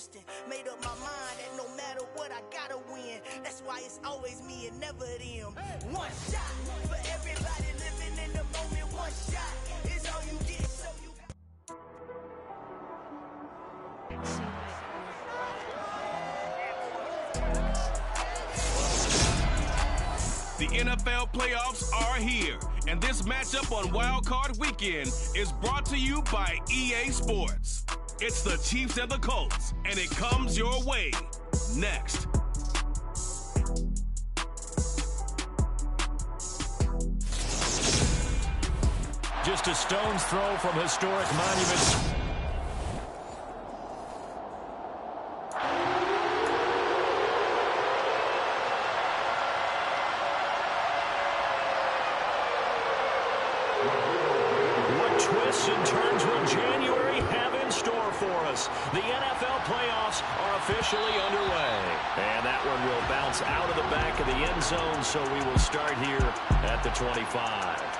consistent. Made up my mind that no matter what, I gotta win. That's why it's always me and never them. One shot for everybody living in the moment. One shot is all you get, so you got. The NFL playoffs are here, and this matchup on Wild Card Weekend is brought to you by EA Sports. It's the Chiefs and the Colts, and it comes your way next. Just a stone's throw from historic monuments. Twists and turns will January have in store for us. The NFL playoffs are officially underway. And that one will bounce out of the back of the end zone, so we will start here at the 25.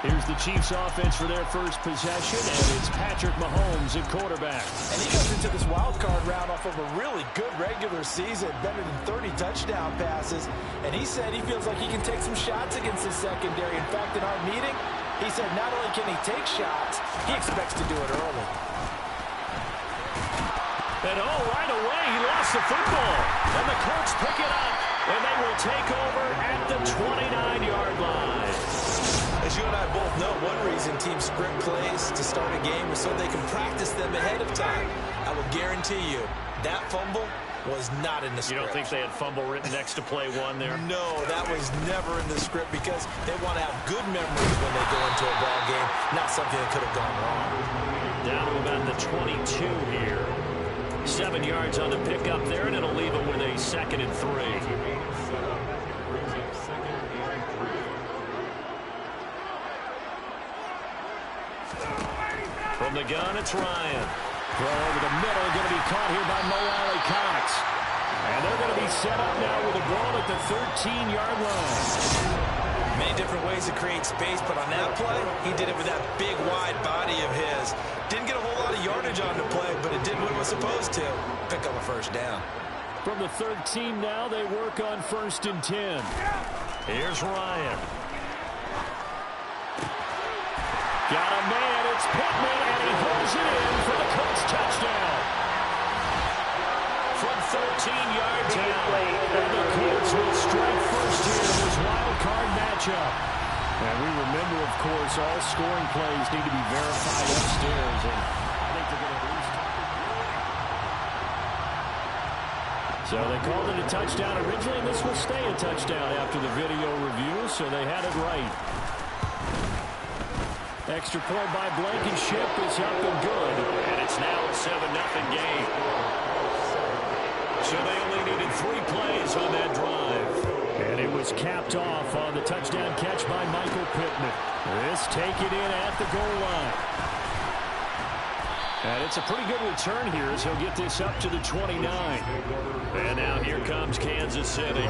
Here's the Chiefs offense for their first possession, and it's Patrick Mahomes at quarterback. And he goes into this wild card round off of a really good regular season, better than 30 touchdown passes. And he said he feels like he can take some shots against the secondary. In fact, in our meeting, he said not only can he take shots, he expects to do it early. And right away, he lost the football. And the Colts pick it up, and they will take over at the 29-yard line. As you and I both know, one reason teams script plays to start a game is so they can practice them ahead of time. I will guarantee you, that fumble was not in the script. You don't think they had fumble written next to play one there? No, that was never in the script because they want to have good memories when they go into a ball game, not something that could have gone wrong. Down to about the 22 here. 7 yards on the pickup there, and it'll leave it with a 2nd and 3. From the gun, it's Ryan. Throw over the middle, going to be caught here by Mo Alley-Cox. And they're going to be set up now with the ball at the 13-yard line. Many different ways to create space, but on that play, he did it with that big, wide body of his. Didn't get a whole lot of yardage on the play, but it did what it was supposed to. Pick up a first down. From the 13 now, they work on 1st and 10. Here's Ryan. Got a man, it's Pittman, and he holds it in for the Colts touchdown. From 13 yards out, and the Colts will strike first here in this wild card matchup. And we remember, of course, all scoring plays need to be verified upstairs, and I think they're going to lose. So they called it a touchdown originally, and this will stay a touchdown after the video review, so they had it right. Extra point by Blankenship is up and good. And it's now a 7-0 game. So they only needed 3 plays on that drive. And it was capped off on the touchdown catch by Michael Pittman. This take it in at the goal line. And it's a pretty good return here as he'll get this up to the 29. And now here comes Kansas City.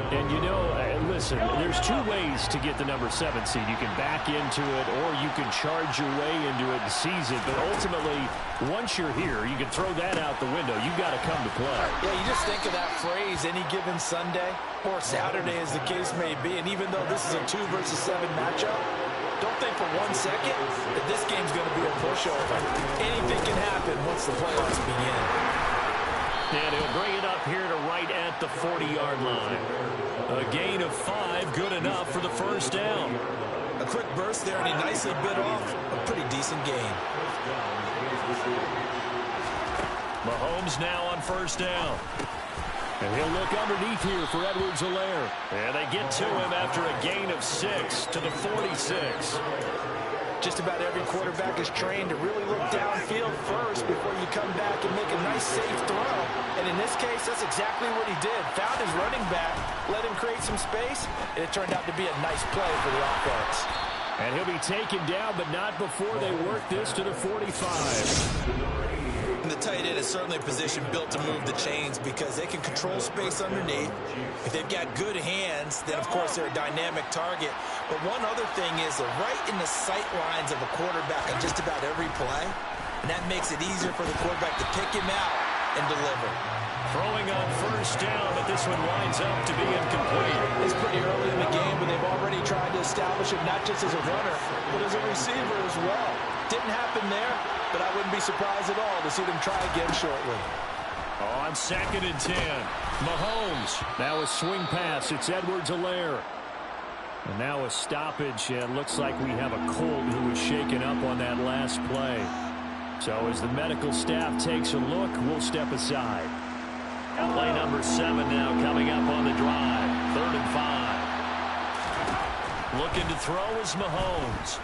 And, you know, listen, there's 2 ways to get the number 7 seed. You can back into it or you can charge your way into it and seize it. But ultimately, once you're here, you can throw that out the window. You've got to come to play. Yeah, you just think of that phrase, any given Sunday or Saturday as the case may be. And even though this is a 2 versus 7 matchup, don't think for 1 second that this game's going to be a pushover. Anything can happen once the playoffs begin. And he'll bring it up here to right at the 40-yard line. A gain of 5, good enough for the first down. A quick burst there, and he nicely bit off a pretty decent gain. Mahomes now on first down. And he'll look underneath here for Edwards-Helaire. And they get to him after a gain of 6 to the 46. Just about every quarterback is trained to really look downfield first before you come back and make a nice, safe throw. And in this case, that's exactly what he did. Found his running back, let him create some space, and it turned out to be a nice play for the offense. And he'll be taken down, but not before they work this to the 45. And the tight end is certainly a position built to move the chains because they can control space underneath. If they've got good hands, then, of course, they're a dynamic target. But one other thing is they're right in the sight lines of a quarterback on just about every play. And that makes it easier for the quarterback to pick him out and deliver. Throwing on first down, but this one winds up to be incomplete. It's pretty early in the game, but they've already tried to establish it not just as a runner, but as a receiver as well. Didn't happen there, but I wouldn't be surprised at all to see them try again shortly. On 2nd and 10, Mahomes. Now a swing pass. It's Edwards-Helaire. And now a stoppage, and looks like we have a Colt who was shaken up on that last play. So as the medical staff takes a look, we'll step aside. Play number 7 now coming up on the drive. 3rd and 5. Looking to throw is Mahomes.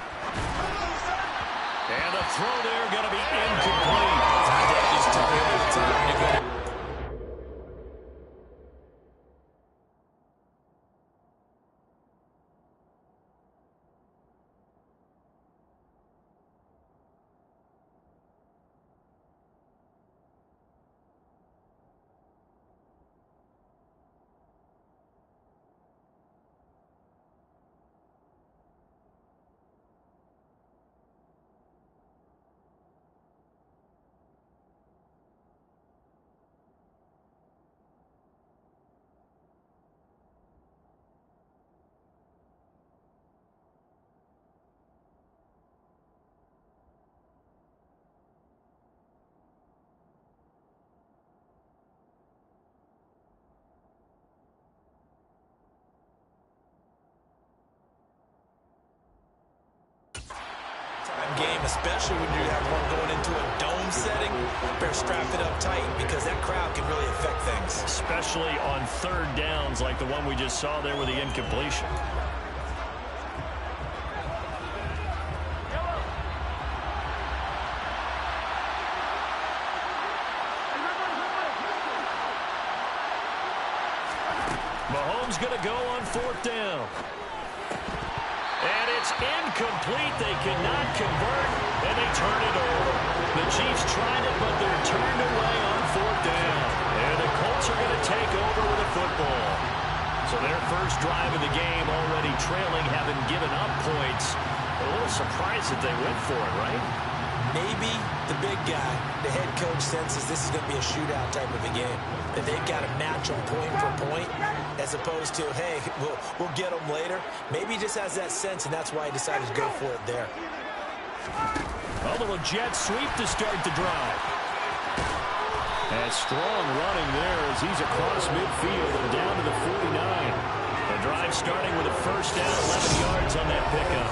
And the throw there going to be incomplete. Just took a little time to go. Game, especially when you have one going into a dome setting, better strap it up tight because that crowd can really affect things. Especially on 3rd downs like the one we just saw there with the incompletion. Mahomes going to go on 4th down. And it's incomplete. They cannot convert, and they turn it over. The Chiefs tried it, but they're turned away on 4th down. And the Colts are going to take over with the football. So their first drive of the game already trailing, having given up points. A little surprised that they went for it, right? Maybe the big guy, the head coach, senses this is going to be a shootout type of a game. That they've got to match them point for point, as opposed to, hey, we'll get them later. Maybe he just has that sense, and that's why he decided to go for it there. A little jet sweep to start the drive. And strong running there as he's across midfield and down to the 49. The drive starting with a first down, 11 yards on that pickup.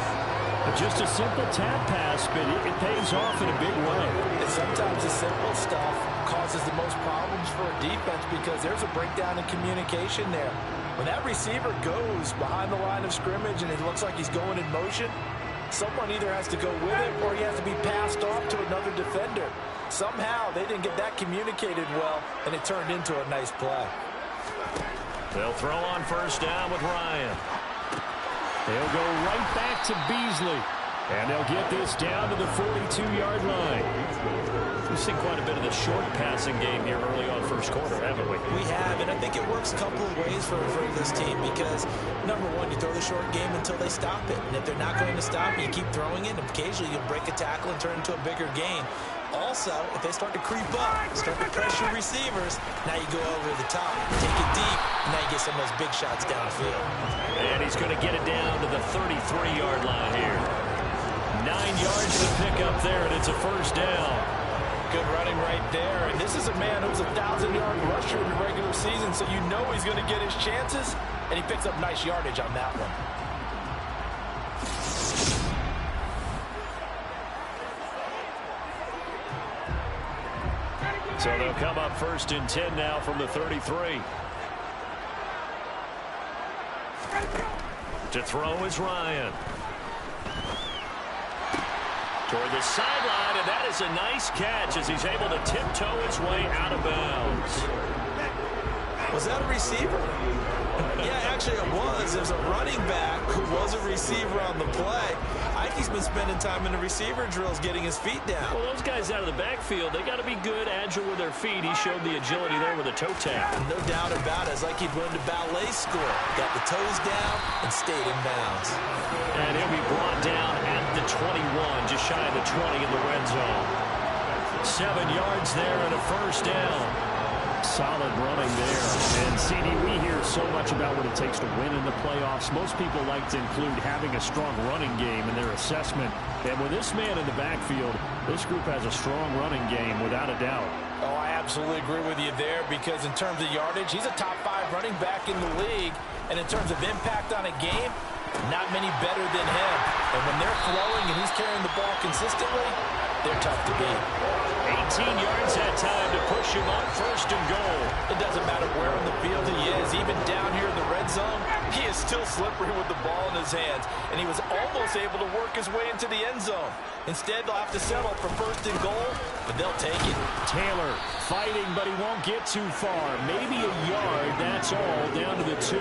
Just a simple tap pass, but it pays off in a big way. And sometimes the simple stuff causes the most problems for a defense because there's a breakdown in communication there. When that receiver goes behind the line of scrimmage and it looks like he's going in motion, someone either has to go with him or he has to be passed off to another defender. Somehow they didn't get that communicated well, and it turned into a nice play. They'll throw on first down with Ryan. They'll go right back to Beasley. And they'll get this down to the 42-yard line. We've seen quite a bit of the short passing game here early on first quarter, haven't we? We have, and I think it works a couple of ways for this team because, number one, you throw the short game until they stop it. And if they're not going to stop it, you keep throwing it, and occasionally you'll break a tackle and turn it into a bigger gain. Also, if they start to creep up, start to pressure receivers, now you go over the top, take it deep, and now you get some of those big shots downfield. And he's going to get it down to the 33-yard line here. 9 yards to pick up there, and it's a first down. Good running right there. And this is a man who's a 1,000-yard rusher in the regular season, so you know he's going to get his chances, and he picks up nice yardage on that one. So they'll come up 1st and 10 now from the 33. To throw is Ryan. Toward the sideline, and that is a nice catch as he's able to tiptoe his way out of bounds. Was that a receiver? Yeah, actually it was. It was a running back who was a receiver on the play. I think he's been spending time in the receiver drills getting his feet down. Well, those guys out of the backfield, they got to be good, agile with their feet. He showed the agility there with a toe tap. No doubt about it. It's like he'd run to ballet school. Got the toes down and stayed in bounds. And he'll be brought down at the 21, just shy of the 20 in the red zone. 7 yards there and a first down. Solid running there. And, CD, we hear so much about what it takes to win in the playoffs. Most people like to include having a strong running game in their assessment. And with this man in the backfield, this group has a strong running game without a doubt. Oh, I absolutely agree with you there because in terms of yardage, he's a top 5 running back in the league. And in terms of impact on a game, not many better than him. And when they're flowing and he's carrying the ball consistently, they're tough to beat. 18 yards that time to push him up, first and goal. It doesn't matter where on the field he is. Even down here in the red zone, he is still slippery with the ball in his hands. And he was almost able to work his way into the end zone. Instead, they'll have to settle for first and goal, but they'll take it. Taylor fighting, but he won't get too far. Maybe a yard, that's all, down to the 2.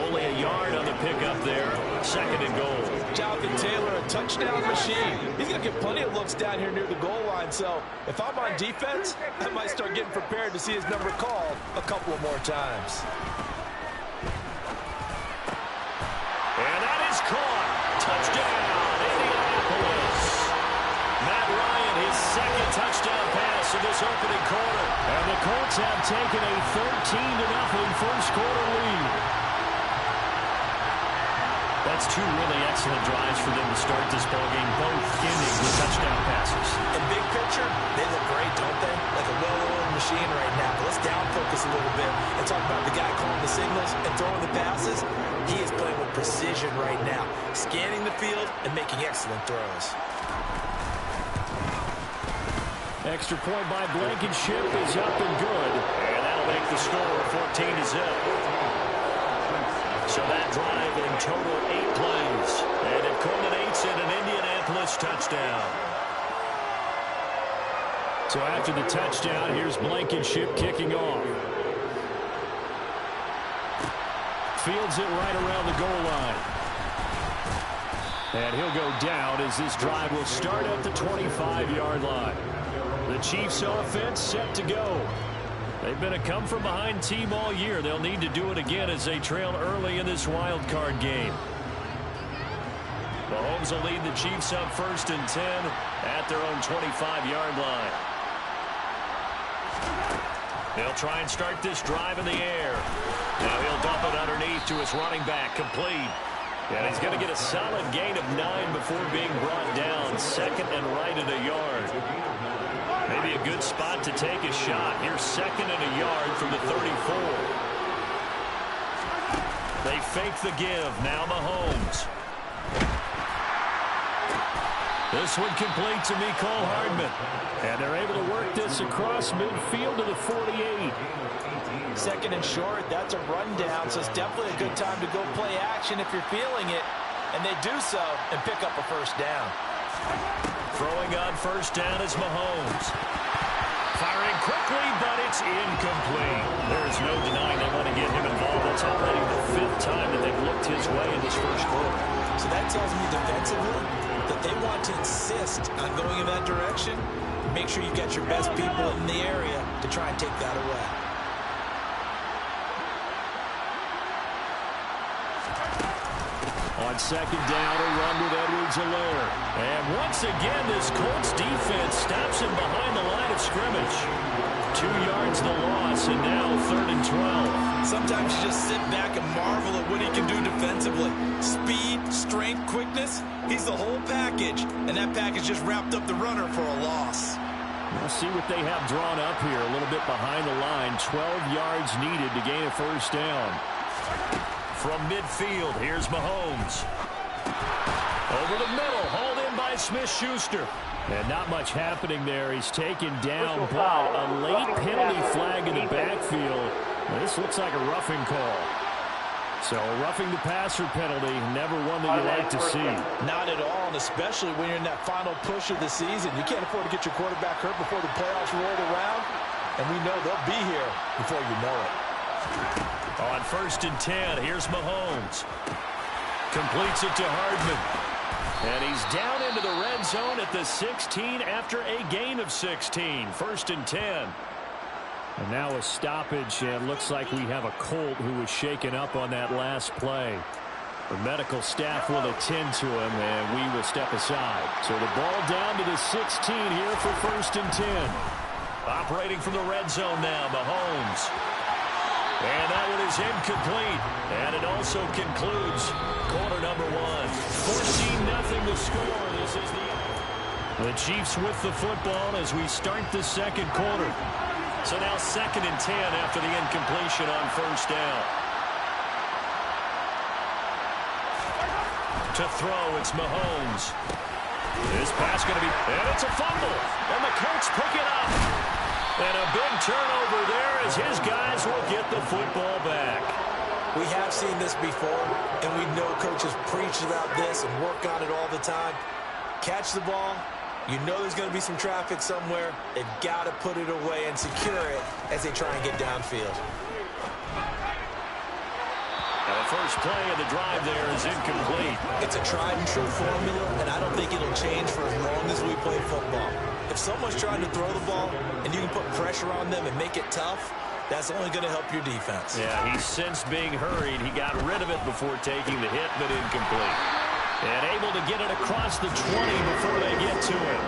Only a yard on the pickup there. Second and goal. Jonathan Taylor, a touchdown machine. He's going to get plenty of looks down here near the goal line. So if I'm on defense, I might start getting prepared to see his number called a couple of more times. And that is caught. Touchdown, Indianapolis. Matt Ryan, his second touchdown pass in this opening quarter. And the Colts have taken a 13-0 first quarter lead. That's 2 really excellent drives for them to start this ballgame, both ending with touchdown passes. In big picture, they look great, don't they? Like a well-oiled machine right now. But let's down focus a little bit and talk about the guy calling the signals and throwing the passes. He is playing with precision right now, scanning the field and making excellent throws. Extra point by Blankenship is up and good. And that'll make the score 14-0. So that drive in total 8 plays. And it culminates in an Indianapolis touchdown. So after the touchdown, here's Blankenship kicking off. Fields it right around the goal line. And he'll go down as this drive will start at the 25-yard line. The Chiefs offense set to go. They've been a come-from-behind team all year. They'll need to do it again as they trail early in this wild card game. Mahomes will lead the Chiefs up 1st and 10 at their own 25-yard line. They'll try and start this drive in the air. Now he'll dump it underneath to his running back, complete. And he's going to get a solid gain of 9 before being brought down. Second and right at a yard. Maybe a good spot to take a shot. Here's 2nd and a yard from the 34. They fake the give. Now Mahomes. This one complete to Mecole Hardman. And they're able to work this across midfield to the 48. 2nd and short, that's a rundown, so it's definitely a good time to go play action if you're feeling it. And they do so and pick up a first down. Throwing on first down is Mahomes. Firing quickly, but it's incomplete. There's no denying they want to get him involved. It's already the 5th time that they've looked his way in this first quarter. So that tells me defensively that they want to insist on going in that direction. Make sure you've got your best people in the area to try and take that away. On 2nd down, a run with Edwards-Helaire. And once again, this Colts defense stops him behind the line of scrimmage. 2 yards the loss, and now 3rd and 12. Sometimes you just sit back and marvel at what he can do defensively. Speed, strength, quickness, he's the whole package. And that package just wrapped up the runner for a loss. We'll see what they have drawn up here. A little bit behind the line. 12 yards needed to gain a first down. From midfield, here's Mahomes. Over the middle, hauled in by Smith-Schuster. And not much happening there. He's taken down, but a late penalty flag in the backfield. This looks like a roughing call. So a roughing the passer penalty, never one that you like to see. Not at all, and especially when you're in that final push of the season. You can't afford to get your quarterback hurt before the playoffs roll around. And we know they'll be here before you know it. On 1st and 10, here's Mahomes. Completes it to Hardman. And he's down into the red zone at the 16 after a gain of 16. 1st and 10. And now a stoppage, and looks like we have a Colt who was shaken up on that last play. The medical staff will attend to him, and we will step aside. So the ball down to the 16 here for 1st and 10. Operating from the red zone now, Mahomes. And that one is incomplete. And it also concludes quarter number 1. 14-0 the score. This is the Chiefs with the football as we start the second quarter. So now 2nd and 10 after the incompletion on 1st down. To throw, it's Mahomes. This pass going to be, and it's a fumble. And the Colts pick it up. And a big turnover there as his guys will get the football back. We have seen this before, and we know coaches preach about this and work on it all the time. Catch the ball. You know there's going to be some traffic somewhere. They've got to put it away and secure it as they try and get downfield. Now the first play of the drive there is incomplete. It's a tried and true formula, and I don't think it'll change for as long as we play football. If someone's trying to throw the ball and you can put pressure on them and make it tough, that's only going to help your defense. Yeah, he sensed being hurried. He got rid of it before taking the hit, but incomplete. And able to get it across the 20 before they get to him.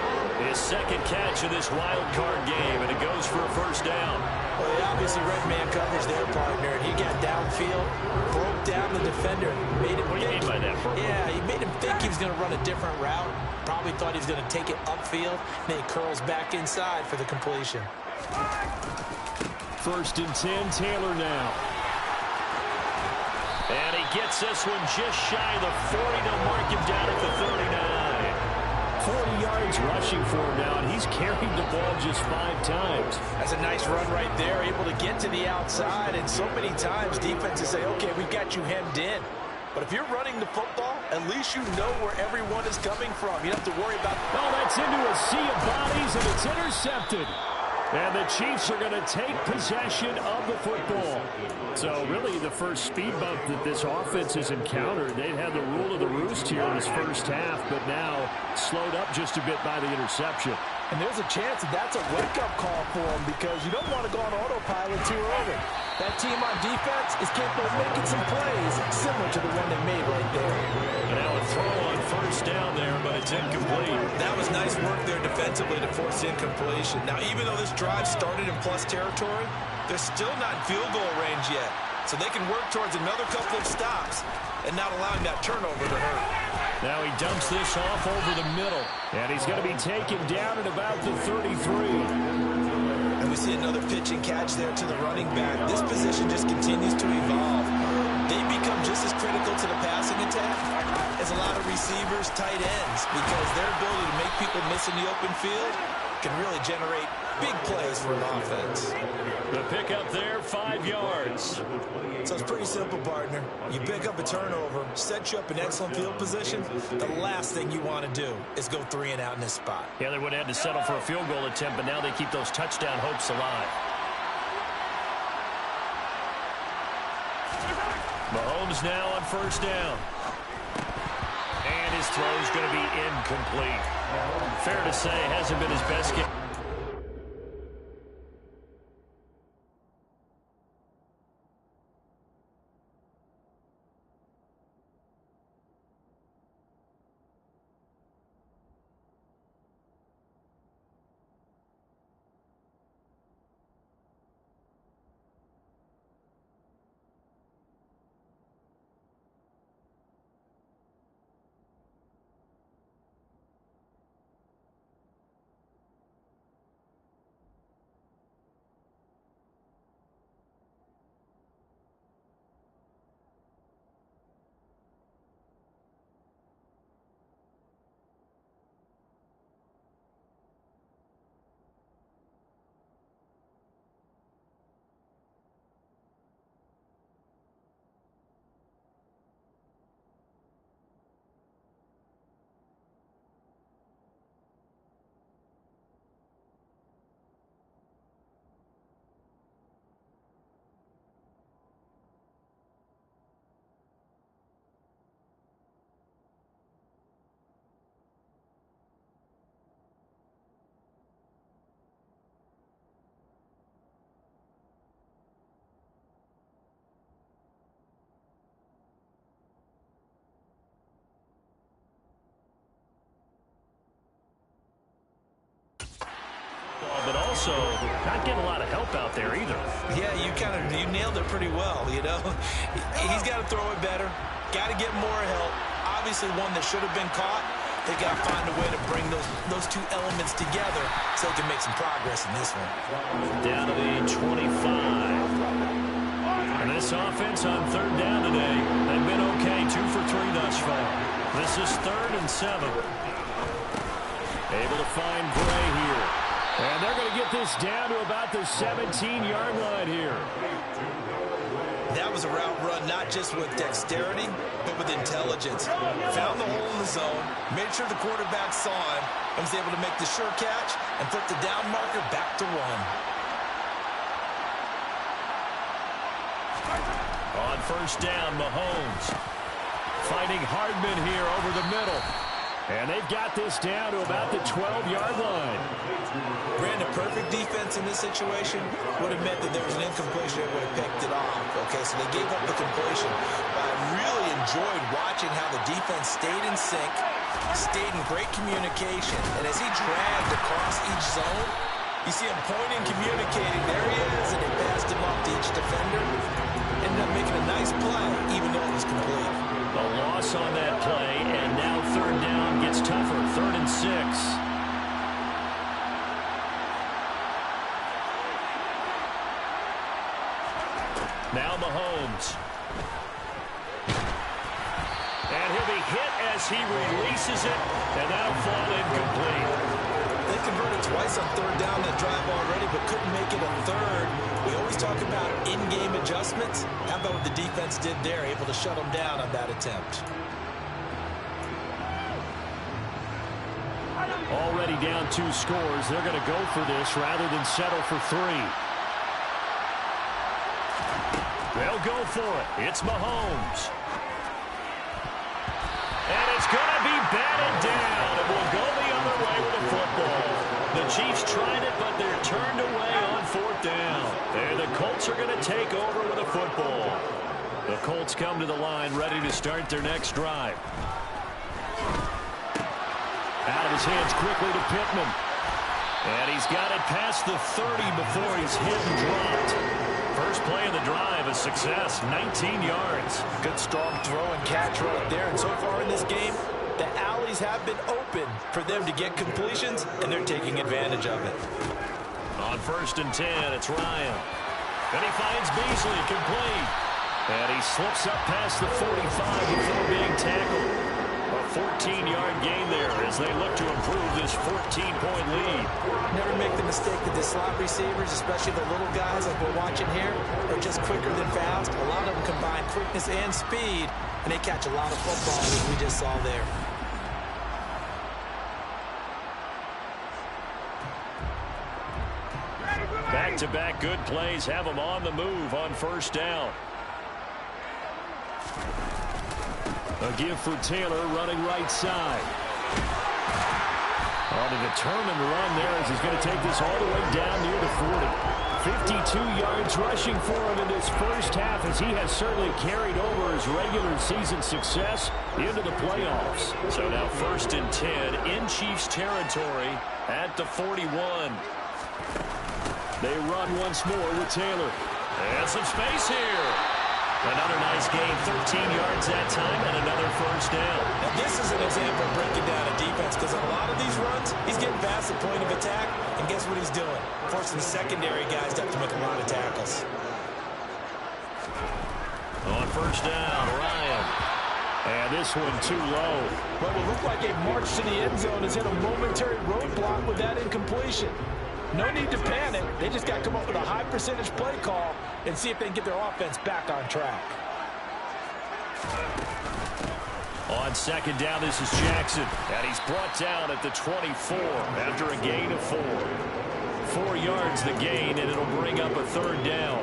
His second catch of this wild card game, and it goes for a 1st down. Well, he obviously red man covers their partner, and he got downfield, broke down the defender, made him What do you mean by that? Yeah, he made him think he was going to run a different route. Probably thought he was going to take it upfield, then he curls back inside for the completion. 1st and 10, Taylor now. And he gets this one just shy of the 40 to mark him down at the 39. 40 yards rushing for him now, and he's carried the ball just 5 times. That's a nice run right there, able to get to the outside, and so many times defenses say, okay, we've got you hemmed in. But if you're running the football, at least you know where everyone is coming from. You don't have to worry about... Oh, that's into a sea of bodies, and it's intercepted. And the Chiefs are going to take possession of the football. So really the first speed bump that this offense has encountered. They've had the rule of the roost here in this first half, but now slowed up just a bit by the interception. And there's a chance that that's a wake-up call for them because you don't want to go on autopilot too early. That team on defense is capable of making some plays similar to the one they made right there. And now a throw on 1st down there, but it's incomplete. That was nice work there defensively to force incompletion. Now, even though this drive started in plus territory, they're still not in field goal range yet. So they can work towards another couple of stops and not allowing that turnover to hurt. Now he dumps this off over the middle. And he's going to be taken down at about the 33. And we see another pitch and catch there to the running back. This position just continues to evolve. They become just as critical to the passing attack as a lot of receivers, tight ends, because their ability to make people miss in the open field can really generate big plays for an offense. The pickup there, 5 yards. So it's pretty simple, partner. You pick up a turnover, set you up in excellent field position. The last thing you want to do is go 3 and out in this spot. Yeah, they would have had to settle for a field goal attempt, but now they keep those touchdown hopes alive. Mahomes now on 1st down. And his throw is going to be incomplete. Fair to say, hasn't been his best game. also not getting a lot of help out there either. Yeah, you nailed it pretty well, you know. He's got to throw it better. Got to get more help. Obviously one that should have been caught. They got to find a way to bring those two elements together so they can make some progress in this one. Down to the 25. And this offense on third down today, they've been okay, 2 for 3 thus far. This is 3rd and 7. Able to find Gray here. And they're going to get this down to about the 17-yard line here. That was a route run not just with dexterity, but with intelligence. Found the hole in the zone, made sure the quarterback saw him, and was able to make the sure catch and flip the down marker back to run. On first down, Mahomes finding Hardman here over the middle. And they've got this down to about the 12-yard line. Brandon, perfect defense in this situation would have meant that there was an incompletion that would have picked it off. Okay, so they gave up the completion. But I really enjoyed watching how the defense stayed in sync, stayed in great communication. And as he dragged across each zone, you see him pointing, communicating. There he is, and they passed him off to each defender. Ended up making a nice play, even though it was complete. A loss on that play, and now third down gets tougher. 3rd and 6. Now Mahomes. And he'll be hit as he releases it, and that'll fall incomplete. They converted twice on third down that drive already, but couldn't make it a third. We always talk about in-game adjustments. How about what the defense did there, able to shut them down on that attempt. Already down 2 scores. They're going to go for this rather than settle for 3. They'll go for it. It's Mahomes. And it's going to be batted down. It will go the other way with the football. The Chiefs tried it, but they're turned away on 4th down. And the Colts are going to take over with a football. The Colts come to the line ready to start their next drive. Out of his hands quickly to Pittman. And he's got it past the 30 before he's hit and dropped. First play of the drive, a success, 19 yards. Good strong throw and catch right there. And so far in this game, the alleys have been open for them to get completions, and they're taking advantage of it. On 1st and 10, it's Ryan. And he finds Beasley complete. And he slips up past the 45 before being tackled. A 14-yard gain there as they look to improve this 14-point lead. Never make the mistake that the slot receivers, especially the little guys like we're watching here, are just quicker than fast. A lot of them combine quickness and speed, and they catch a lot of footballs, as we just saw there. Back-to-back good plays have them on the move on first down. A give for Taylor running right side. On a determined run there as he's going to take this all the way down near the 40. 52 yards rushing for him in this first half as he has certainly carried over his regular season success into the playoffs. So now 1st and 10 in Chiefs territory at the 41. They run once more with Taylor. And some space here. Another nice gain, 13 yards that time, and another first down. Now this is an example of breaking down a defense, because on a lot of these runs, he's getting past the point of attack, and guess what he's doing? Forcing the secondary guys to have to make a lot of tackles. On first down, Ryan. And this one too low. Well, it looked like a march to the end zone has hit a momentary roadblock with that incompletion. No need to panic. They just got to come up with a high percentage play call and see if they can get their offense back on track. On second down, this is Jackson. And he's brought down at the 24 after a gain of 4. 4 yards the gain, and it'll bring up a third down.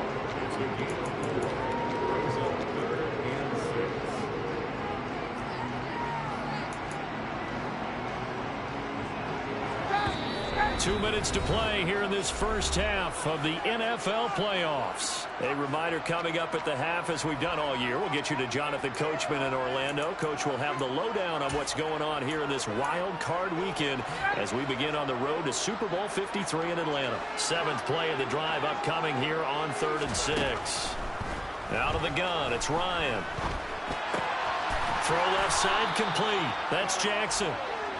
2 minutes to play here in this first half of the NFL playoffs. A reminder coming up at the half, as we've done all year. We'll get you to Jonathan Coachman in Orlando. Coach will have the lowdown on what's going on here in this wild card weekend as we begin on the road to Super Bowl 53 in Atlanta. 7th play of the drive upcoming here on 3rd and 6. Out of the gun, it's Ryan. Throw left side complete. That's Jackson.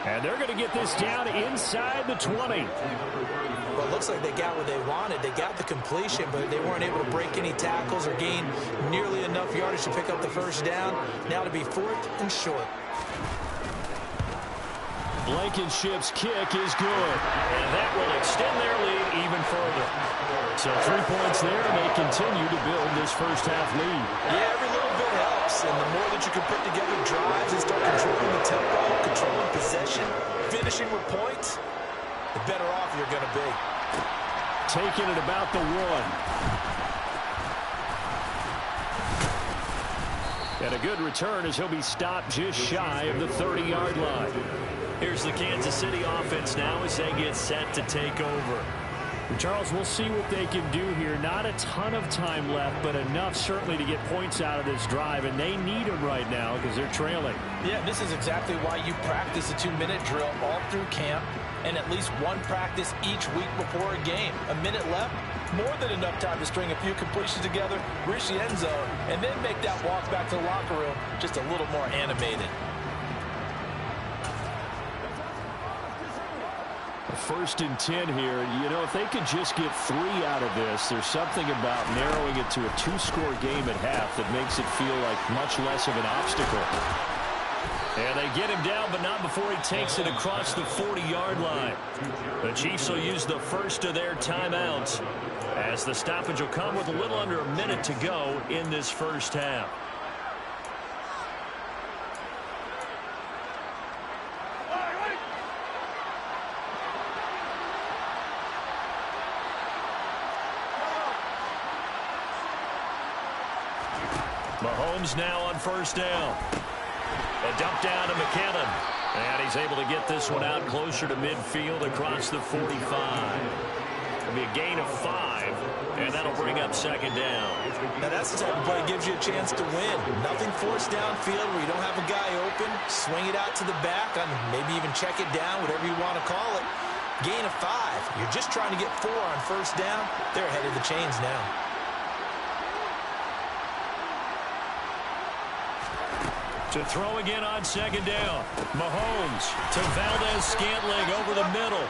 And they're going to get this down inside the 20. Well, it looks like they got what they wanted. They got the completion, but they weren't able to break any tackles or gain nearly enough yardage to pick up the first down. Now to be 4th and short. Blankenship's kick is good. And that will extend their lead even further. So 3 points there, and they continue to build this first half lead. Yeah, every little bit helps. And the more that you can put together drives and start controlling the tempo, controlling possession, finishing with points, the better off you're going to be. Taking it about the 1. And a good return as he'll be stopped just shy of the 30-yard line. Here's the Kansas City offense now as they get set to take over. Charles, we'll see what they can do here. Not a ton of time left, but enough certainly to get points out of this drive, and they need them right now because they're trailing. Yeah, this is exactly why you practice a 2-minute drill all through camp and at least one practice each week before a game. A minute left, more than enough time to string a few completions together, reach the end zone, and then make that walk back to the locker room just a little more animated. 1st and 10 here. You know, if they could just get 3 out of this, there's something about narrowing it to a 2-score game at half that makes it feel like much less of an obstacle. And they get him down, but not before he takes it across the 40-yard line. The Chiefs will use the first of their timeouts as the stoppage will come with a little under a minute to go in this first half. Mahomes now on 1st down. A dump down to McKinnon. And he's able to get this one out closer to midfield across the 45. It'll be a gain of 5, and that'll bring up 2nd down. Now that's the type of play that gives you a chance to win. Nothing forced downfield where you don't have a guy open. Swing it out to the back, and maybe even check it down, whatever you want to call it. Gain of 5. You're just trying to get 4 on 1st down. They're ahead of the chains now. To throw again on 2nd down. Mahomes to Valdez-Scantling over the middle.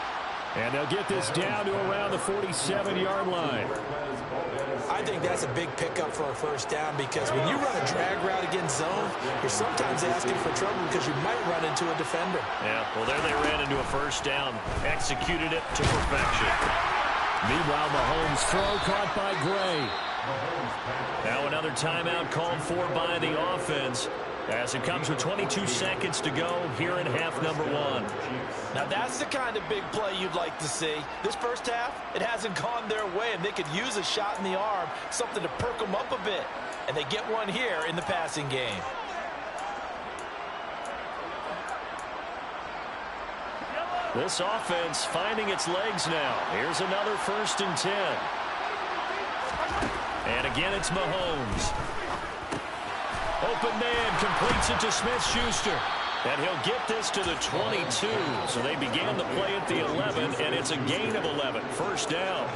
And they'll get this down to around the 47-yard line. I think that's a big pickup for a 1st down because when you run a drag route against zone, you're sometimes asking for trouble because you might run into a defender. Yeah, well, there they ran into a 1st down. Executed it to perfection. Meanwhile, Mahomes' throw caught by Gray. Now another timeout called for by the offense, as it comes with 22 seconds to go here in half number 1. Now that's the kind of big play you'd like to see. This first half, it hasn't gone their way, and they could use a shot in the arm, something to perk them up a bit. And they get one here in the passing game. This offense finding its legs now. Here's another 1st and 10. And again, it's Mahomes. Open man completes it to Smith-Schuster. And he'll get this to the 22. So they began the play at the 11, and it's a gain of 11. 1st down.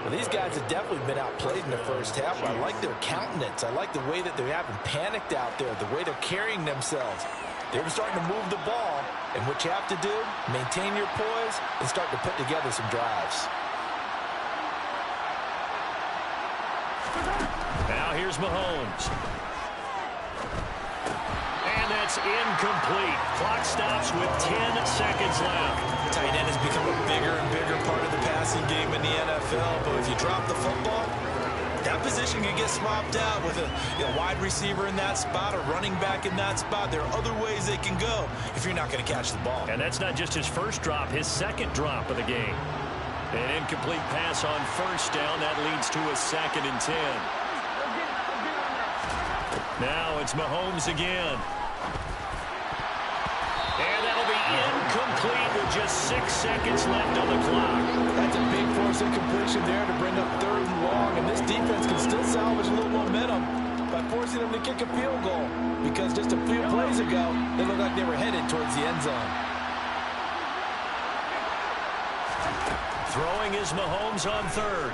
Well, these guys have definitely been outplayed in the first half. I like their countenance. I like the way that they haven't panicked out there, the way they're carrying themselves. They're starting to move the ball, and what you have to do, maintain your poise and start to put together some drives. Now here's Mahomes. And that's incomplete. Clock stops with 10 seconds left. Tight end has become a bigger and bigger part of the passing game in the NFL, but if you drop the football, that position can get swapped out with a wide receiver in that spot, a running back in that spot. There are other ways they can go if you're not going to catch the ball. And that's not just his first drop, his 2nd drop of the game. An incomplete pass on 1st down. That leads to a 2nd and 10. Now it's Mahomes again. And that'll be incomplete. incomplete with just 6 seconds left on the clock. That's a big force incompletion there to bring up 3rd and long, and this defense can still salvage a little momentum by forcing them to kick a field goal, because just a few plays ago, they looked like they were headed towards the end zone. Throwing is Mahomes on 3rd.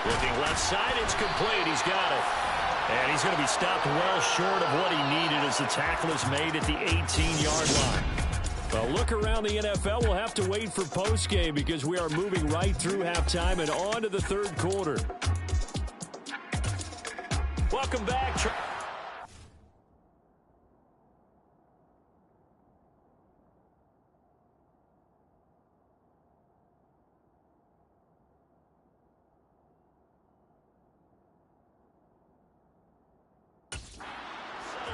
Looking left side, it's complete. He's got it. And he's going to be stopped well short of what he needed as the tackle is made at the 18-yard line. Well, look around the NFL. We'll have to wait for postgame because we are moving right through halftime and on to the 3rd quarter. Welcome back.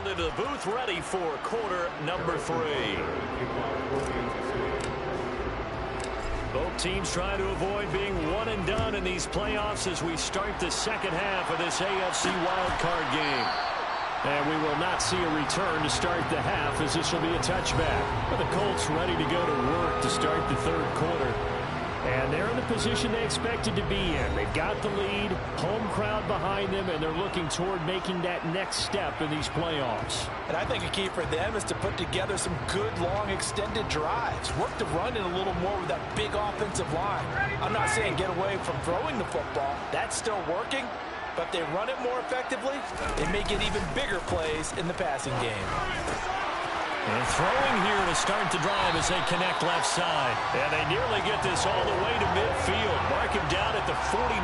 Into the booth, ready for quarter number 3. Both teams trying to avoid being one and done in these playoffs as we start the second half of this AFC wildcard game. And we will not see a return to start the half, as this will be a touchback. But the Colts ready to go to work to start the 3rd quarter. And they're in the position they expected to be in. They've got the lead, home crowd behind them, and they're looking toward making that next step in these playoffs. And I think a key for them is to put together some good, long, extended drives. Work the run in a little more with that big offensive line. I'm not saying get away from throwing the football. That's still working. But if they run it more effectively, they may get even bigger plays in the passing game. And throwing here to start the drive as they connect left side. And they nearly get this all the way to midfield. Mark him down at the 49.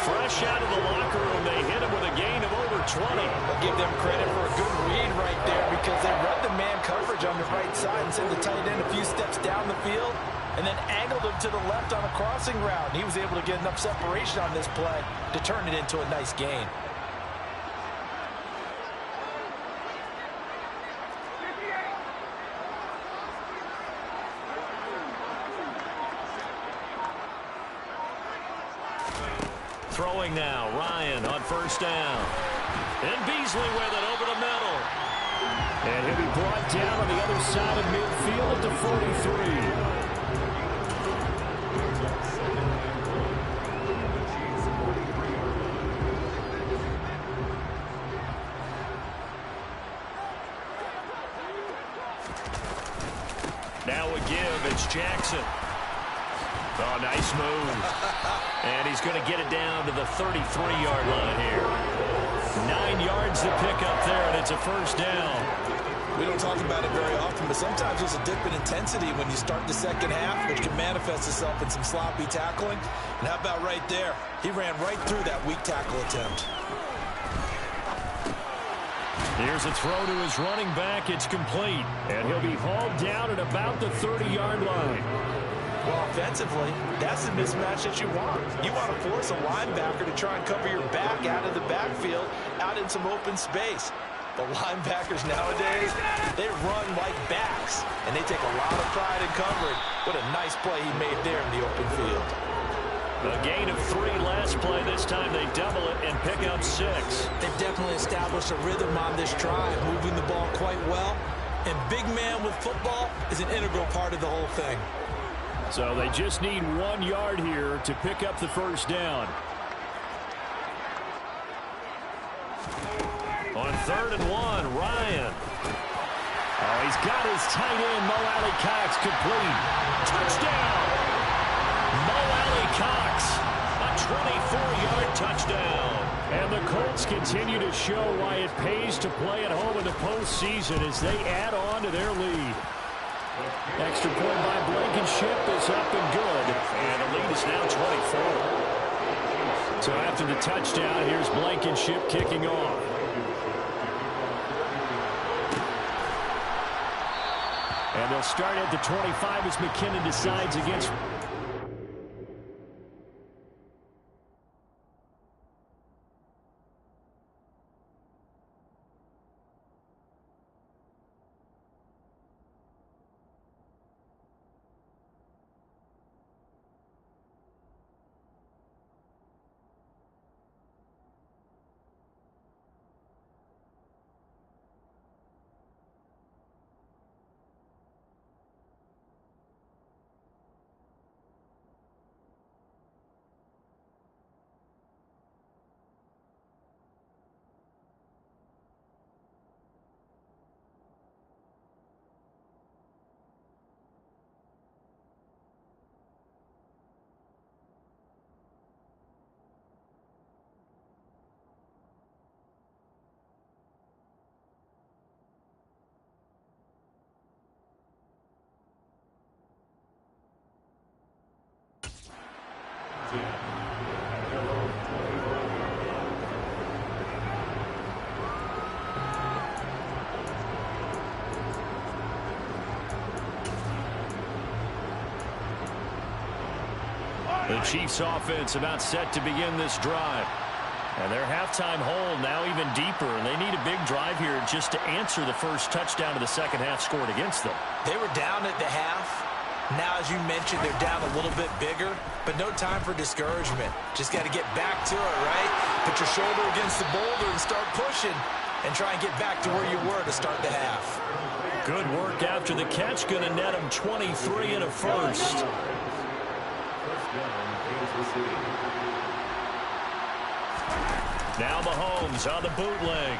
Fresh out of the locker room, they hit him with a gain of over 20. I'll give them credit for a good read right there because they read the man coverage on the right side and sent the tight end a few steps down the field and then angled him to the left on a crossing route. And he was able to get enough separation on this play to turn it into a nice gain. Throwing now, Ryan on 1st down. And Beasley with it over the middle. And he'll be brought down on the other side of midfield at the 43. Now a give, it's Jackson. Oh, nice move. And he's going to get it down to the 33-yard line here. 9 yards to pick up there, and it's a 1st down. We don't talk about it very often, but sometimes there's a dip in intensity when you start the second half, which can manifest itself in some sloppy tackling. And how about right there? He ran right through that weak tackle attempt. Here's a throw to his running back. It's complete. And he'll be hauled down at about the 30-yard line. Well, offensively, that's the mismatch that you want. You want to force a linebacker to try and cover your back out of the backfield, out in some open space. But linebackers nowadays, they run like backs, and they take a lot of pride in covering. What a nice play he made there in the open field. A gain of 3 last play. This time they double it and pick up 6. They've definitely established a rhythm on this drive, moving the ball quite well. And big man with football is an integral part of the whole thing. So they just need 1 yard here to pick up the 1st down. On 3rd and 1, Ryan. Oh, he's got his tight end, Mo Alley-Cox, complete. Touchdown! Mo Alley-Cox, a 24-yard touchdown. And the Colts continue to show why it pays to play at home in the postseason as they add on to their lead. Extra point by Blankenship is up and good. And the lead is now 24. So after the touchdown, here's Blankenship kicking off. And they'll start at the 25 as McKinnon decides against... The Chiefs offense about set to begin this drive. And their halftime hole now even deeper, and they need a big drive here just to answer the first touchdown of the second half scored against them. They were down at the half. Now, as you mentioned, they're down a little bit bigger, but no time for discouragement. Just got to get back to it, right? Put your shoulder against the boulder and start pushing and try and get back to where you were to start the half. Good work after the catch. Going to net him 23 and a first. Now Mahomes on the bootleg.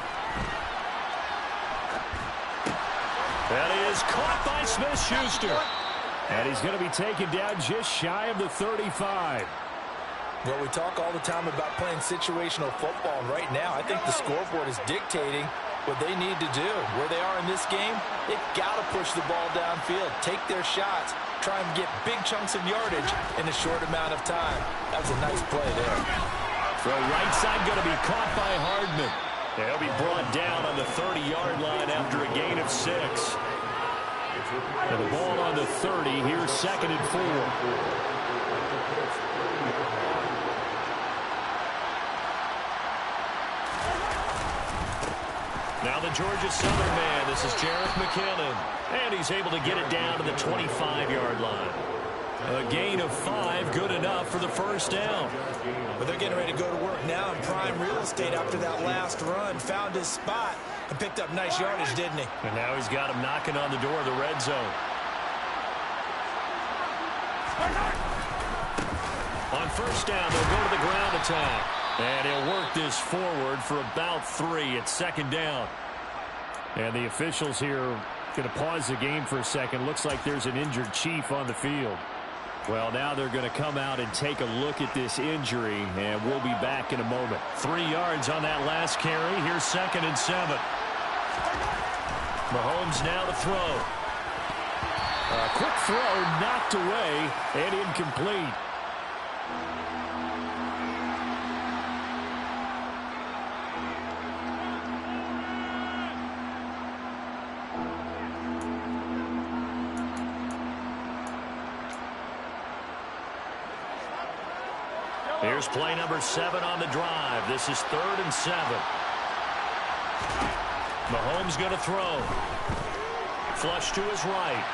That is caught by Smith-Schuster. And he's going to be taken down just shy of the 35. Well, we talk all the time about playing situational football, and right now I think the scoreboard is dictating what they need to do. Where they are in this game, they've got to push the ball downfield, take their shots, try and get big chunks of yardage in a short amount of time. That was a nice play there. Throw right side going to be caught by Hardman. He'll be brought down on the 30-yard line after a gain of 6. And the ball on the 30. Here's 2nd and 4. Now the Georgia Southern man. This is Jerick McKinnon. And he's able to get it down to the 25-yard line. A gain of 5, good enough for the first down. But they're getting ready to go to work now in prime real estate after that last run. Found his spot and picked up nice yardage, didn't he? And now he's got him knocking on the door of the red zone. On first down, they'll go to the ground attack. And he'll work this forward for about 3. It's 2nd down. And the officials here going to pause the game for a second. Looks like there's an injured Chief on the field. Well, now they're going to come out and take a look at this injury, and we'll be back in a moment. 3 yards on that last carry. Here's 2nd and 7. Mahomes now to throw. A quick throw knocked away and incomplete. Here's play number 7 on the drive. This is 3rd and 7. Mahomes going to throw. Flush to his right.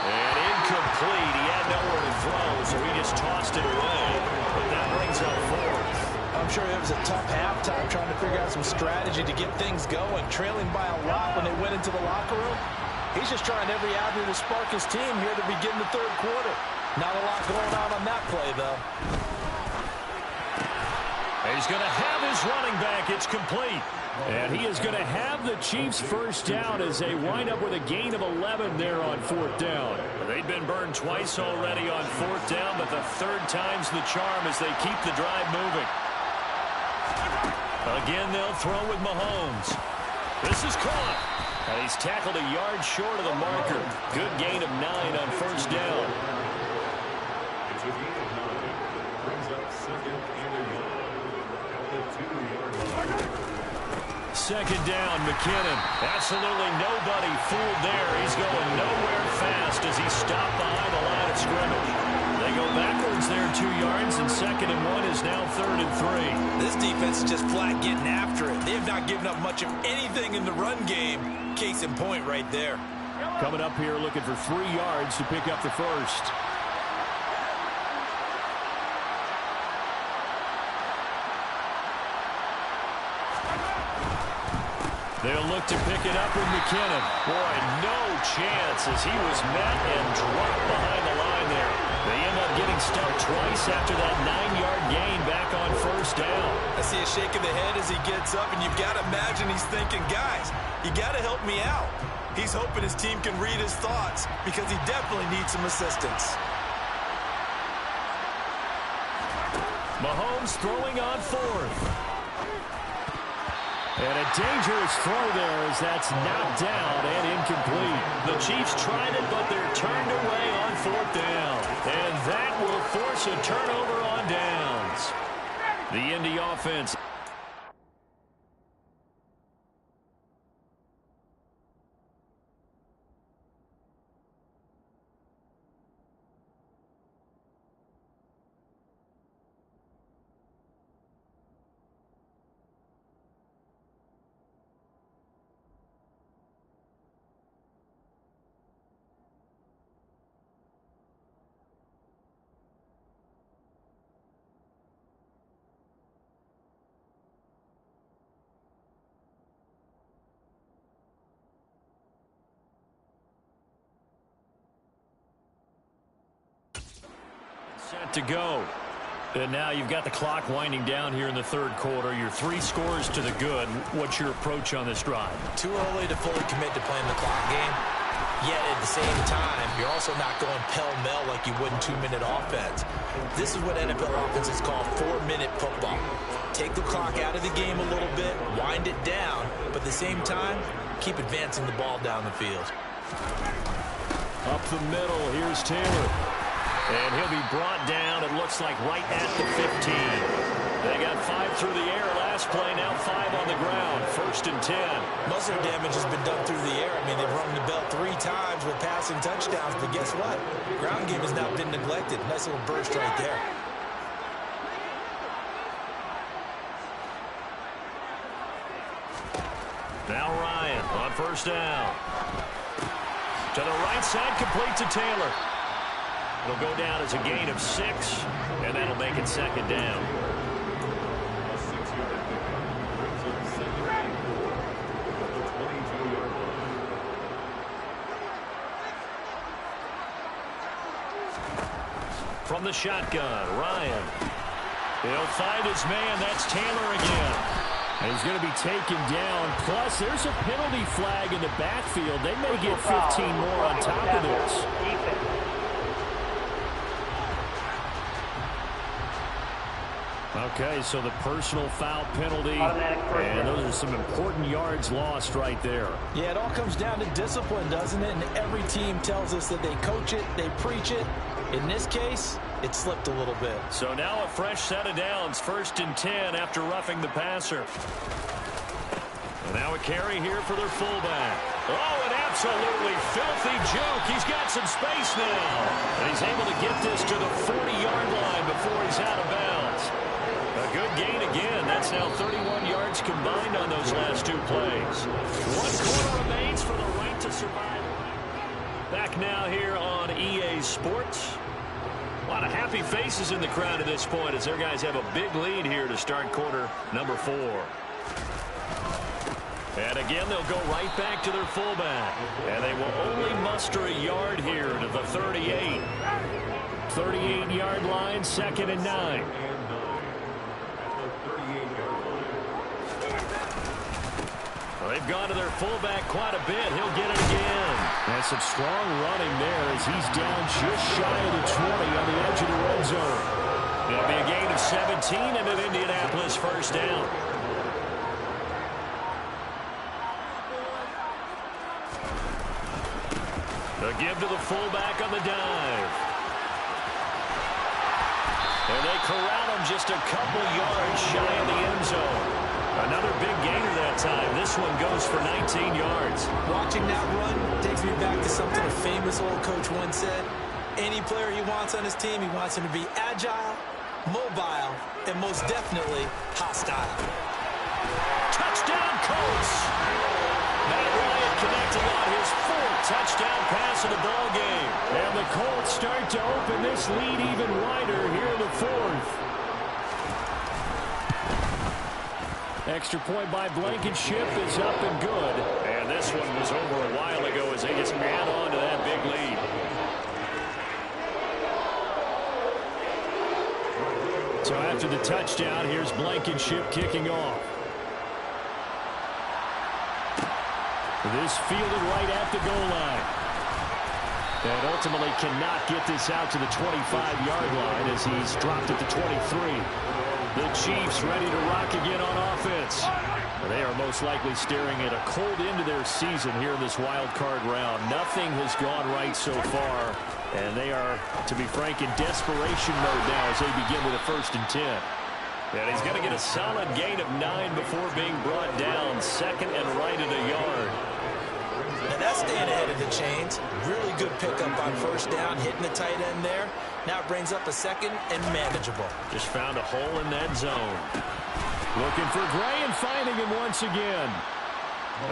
And incomplete. He had nowhere to throw, so he just tossed it away. But that brings up 4th. I'm sure it was a tough halftime trying to figure out some strategy to get things going. Trailing by a lot when they went into the locker room. He's just trying every avenue to spark his team here to begin the 3rd quarter. Not a lot going on that play, though. He's going to have his running back. It's complete. And he is going to have the Chiefs' first down as they wind up with a gain of 11 there on 4th down. They've been burned twice already on 4th down, but the 3rd time's the charm as they keep the drive moving. Again, they'll throw with Mahomes. This is caught. And he's tackled a yard short of the marker. Good gain of 9 on 1st down. 2nd down, McKinnon. Absolutely nobody fooled there. He's going nowhere fast as he's stopped behind the line of scrimmage. They go backwards there 2 yards, and 2nd and 1 is now 3rd and 3. This defense is just flat getting after it. They have not given up much of anything in the run game. Case in point right there. Coming up here looking for 3 yards to pick up the first. They'll look to pick it up with McKinnon. Boy, no chance as he was met and dropped behind the line there. They end up getting stuck twice after that 9-yard gain back on 1st down. I see a shake of the head as he gets up, and you've got to imagine he's thinking, guys, you got to help me out. He's hoping his team can read his thoughts because he definitely needs some assistance. Mahomes throwing on 4th. And a dangerous throw there as that's knocked down and incomplete. The Chiefs tried it, but they're turned away on 4th down. And that will force a turnover on downs. The Indy offense. to go. And now you've got the clock winding down here in the third quarter. You're 3 scores to the good. What's your approach on this drive? Too early to fully commit to playing the clock game. Yet at the same time, you're also not going pell-mell like you would in 2-minute offense. This is what NFL offenses call 4-minute football. Take the clock out of the game a little bit, wind it down, but at the same time, keep advancing the ball down the field. Up the middle, here's Taylor. And he'll be brought down, it looks like, right at the 15. They got 5 through the air last play, now 5 on the ground. 1st and 10. Most of the damage has been done through the air. I mean, they've rung the bell 3 times with passing touchdowns, but guess what? Ground game has not been neglected. Nice little burst right there. Now Ryan on 1st down. To the right side, complete to Taylor. It'll go down as a gain of 6, and that'll make it 2nd down. From the shotgun, Ryan. He'll find his man. That's Taylor again. And he's going to be taken down. Plus, there's a penalty flag in the backfield. They may get 15 more on top of this. Okay, so the personal foul penalty, and those are some important yards lost right there. Yeah, it all comes down to discipline, doesn't it? And every team tells us that they coach it, they preach it. In this case, it slipped a little bit. So now a fresh set of downs, 1st and 10 after roughing the passer. And now a carry here for their fullback. Oh, an absolutely filthy juke. He's got some space now. And he's able to get this to the 40-yard line before he's out of bounds. A good gain again. That's now 31 yards combined on those last 2 plays. 1 quarter remains for the right to survive. Back now here on EA Sports. A lot of happy faces in the crowd at this point as their guys have a big lead here to start quarter number 4. And again, they'll go right back to their fullback. And they will only muster a yard here to the 38. 38-yard line, 2nd and 9. Well, they've gone to their fullback quite a bit. He'll get it again. And some strong running there as he's down just shy of the 20 on the edge of the red zone. It'll be a gain of 17 and an Indianapolis 1st down. The give to the fullback on the dive. And they corral him just a couple yards shy of the end zone. Another big gainer that time. This one goes for 19 yards. Watching that run takes me back to something a famous old coach once said. Any player he wants on his team, he wants him to be agile, mobile, and most definitely hostile. Touchdown, Colts! Matt Ryan connecting on his 4th touchdown pass of the ball game. And the Colts start to open this lead even wider here in the 4th. Extra point by Blankenship is up and good. And this one was over a while ago as they just ran on to that big lead. So after the touchdown, here's Blankenship kicking off. This fielded right at the goal line. And ultimately cannot get this out to the 25-yard line as he's dropped at the 23. The Chiefs ready to rock again on offense. They are most likely staring at a cold end to their season here in this wild card round. Nothing has gone right so far, and they are, to be frank, in desperation mode now as they begin with a 1st and 10. And he's going to get a solid gain of 9 before being brought down, 2nd and right at a yard. And that's staying ahead of the chains. Really good pickup on 1st down, hitting the tight end there. Now it brings up a 2nd and manageable. Just found a hole in that zone. Looking for Gray and finding him once again.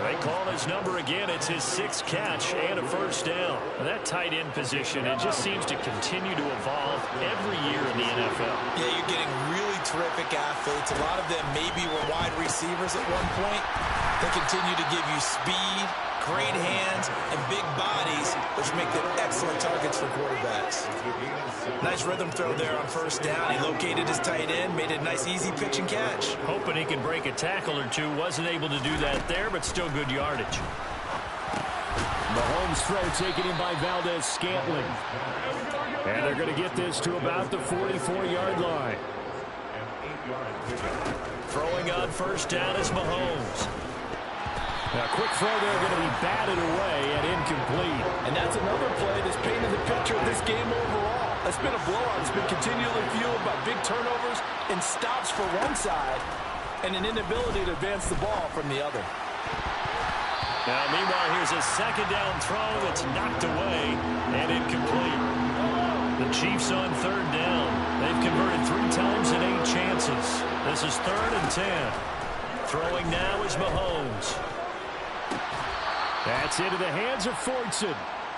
They call his number again. It's his 6th catch and a 1st down. And that tight end position, it just seems to continue to evolve every year in the NFL. Yeah, you're getting really terrific athletes. A lot of them maybe were wide receivers at one point. They continue to give you speed, great hands and big bodies, which make them excellent targets for quarterbacks. Nice rhythm throw there on first down. He located his tight end, made it a nice easy pitch and catch. Hoping he could break a tackle or two. Wasn't able to do that there, but still good yardage. Mahomes' throw taken in by Valdez-Scantling. And they're going to get this to about the 44-yard line. Throwing on first down is Mahomes. Now, a quick throw there going to be batted away and incomplete. And that's another play that's painted the picture of this game overall. It's been a blowout. It's been continually fueled by big turnovers and stops for one side and an inability to advance the ball from the other. Now, meanwhile, here's a second down throw that's knocked away and incomplete. The Chiefs on third down. They've converted 3 times in 8 chances. This is 3rd and 10. Throwing now is Mahomes. That's into the hands of Fortson.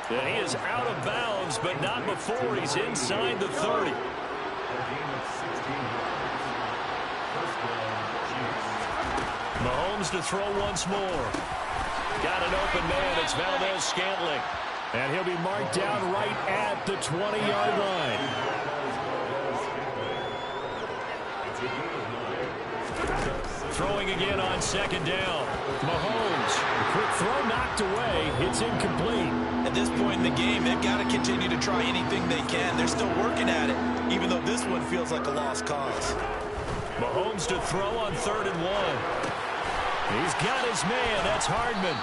And he is out of bounds, but not before he's inside the 30. Mahomes to throw once more. Got an open man. It's Valdez-Scantling. And he'll be marked down right at the 20-yard line. Throwing again on second down. Mahomes, quick throw knocked away. It's incomplete. At this point in the game, they've got to continue to try anything they can. They're still working at it, even though this one feels like a lost cause. Mahomes to throw on 3rd and 1. He's got his man. That's Hardman.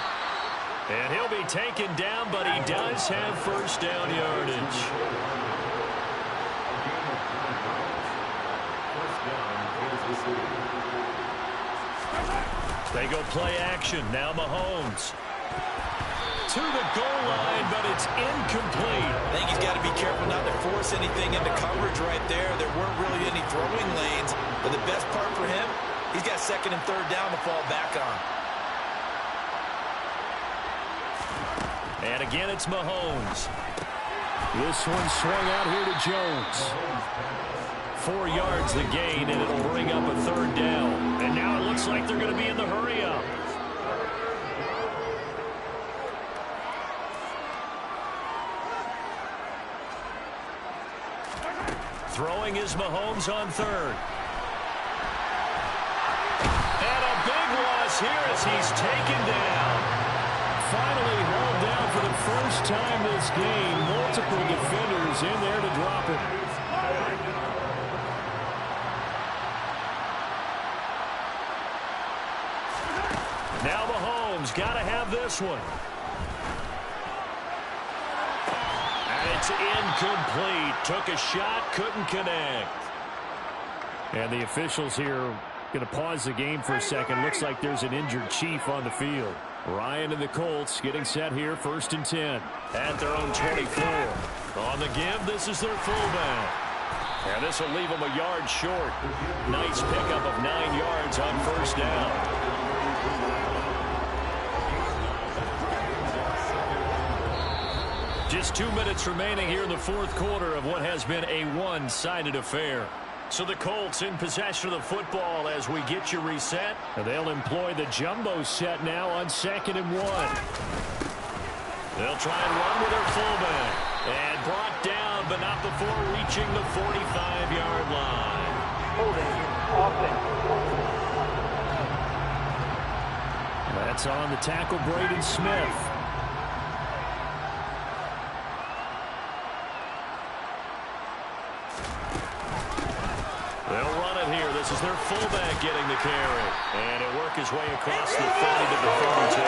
And he'll be taken down, but he does have first down yardage. They go play action. Now Mahomes. To the goal line, but it's incomplete. I think he's got to be careful not to force anything into coverage right there. There weren't really any throwing lanes. But the best part for him, he's got 2nd and 3rd down to fall back on. And again, it's Mahomes. This one swung out here to Jones. 4 yards the gain, and it'll bring up a 3rd down. And now it looks like they're going to be in the hurry-up. Throwing is Mahomes on 3rd. And a big loss here as he's taken down. Finally hauled down for the first time this game. Multiple defenders in there to drop him. Now Mahomes got to have this one. And it's incomplete. Took a shot, couldn't connect. And the officials here going to pause the game for a second. Looks like there's an injured Chief on the field. Ryan and the Colts getting set here, 1st and 10. At their own 24. On the give, this is their fullback. And this will leave them a yard short. Nice pickup of 9 yards on first down. Just 2 minutes remaining here in the 4th quarter of what has been a one-sided affair. So the Colts in possession of the football as we get you reset. And they'll employ the jumbo set now on 2nd and 1. They'll try and run with their fullback. And brought down, but not before reaching the 45-yard line. Holding offense. That's on the tackle, Braden Smith. They'll run it here. This is their fullback getting the carry. And it'll work his way across the 30 to the 32.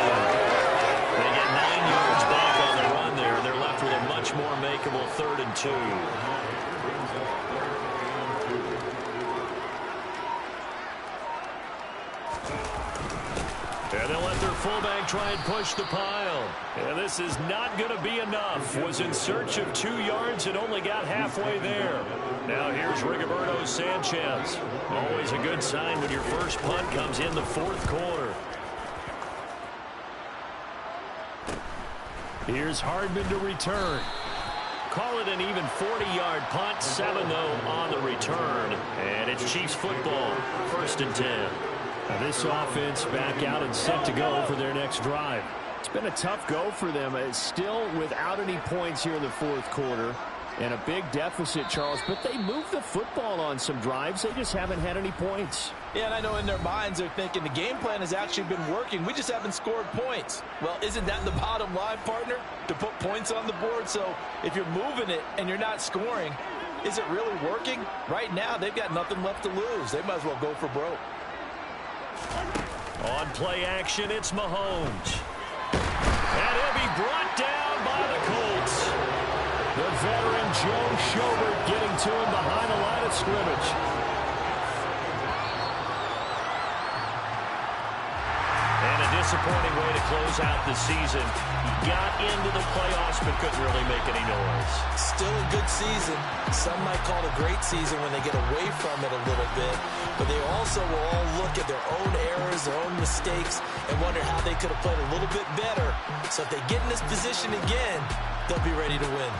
They get 9 yards back on the run there. They're left with a much more makeable 3rd and 2. And they'll let their fullback try and push the pile. And this is not going to be enough. Was in search of 2 yards and only got halfway there. Now here's Rigoberto Sanchez. Always a good sign when your first punt comes in the 4th quarter. Here's Hardman to return. Call it an even 40-yard punt. 7, though, on the return. And it's Chiefs football. 1st and 10. Now this offense back out and set to go for their next drive. Been a tough go for them. Still without any points here in the fourth quarter. And a big deficit, Charles. But they moved the football on some drives. They just haven't had any points. Yeah, and I know in their minds they're thinking the game plan has actually been working. We just haven't scored points. Well, isn't that the bottom line, partner? To put points on the board. So if you're moving it and you're not scoring, is it really working? Right now, they've got nothing left to lose. They might as well go for broke. On play action, it's Mahomes. And he'll be brought down by the Colts. The veteran Joe Schobert getting to him behind the line of scrimmage. And a disappointing way to close out the season. He got into the playoffs but couldn't really make any noise. Still a good season. Some might call it a great season when they get away from it a little bit. But they also will all look at their own errors, their own mistakes, and wonder how they could have played a little bit better. So if they get in this position again, they'll be ready to win.